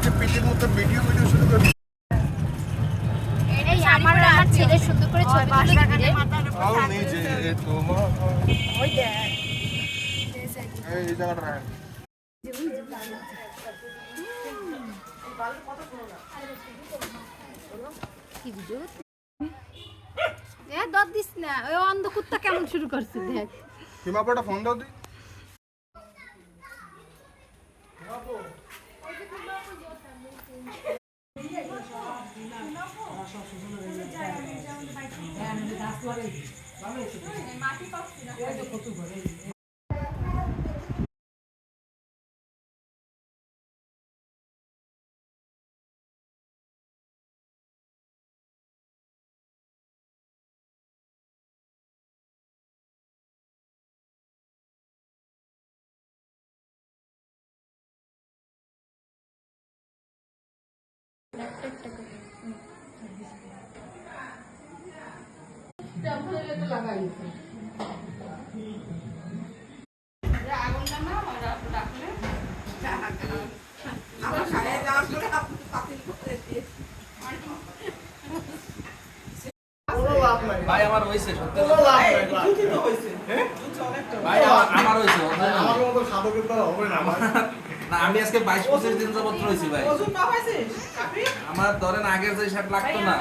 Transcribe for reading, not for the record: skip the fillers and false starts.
যে পিটির মতো ভিডিও শুরু করে এই আমার ছেলে সুন্দর করে ছবি তুলে দিবে আও নিজে তোমার ওই দেখ এই জায়গাটা রাখ কি ভিডিও দর দিস না ওই অন্ধ কুত্তা কেমন শুরু করছে দেখ হিমাপটা ফোন দাও দি ভাই আমার হইছে সত্যি ভাই আমার হইছে আমার মতো সাধকের দ্বারা হবে না না আমি আজকে 22-25 দিন যাবত রইছি ভাই আমার ধরেন আগের যে শার্ট লাগতো না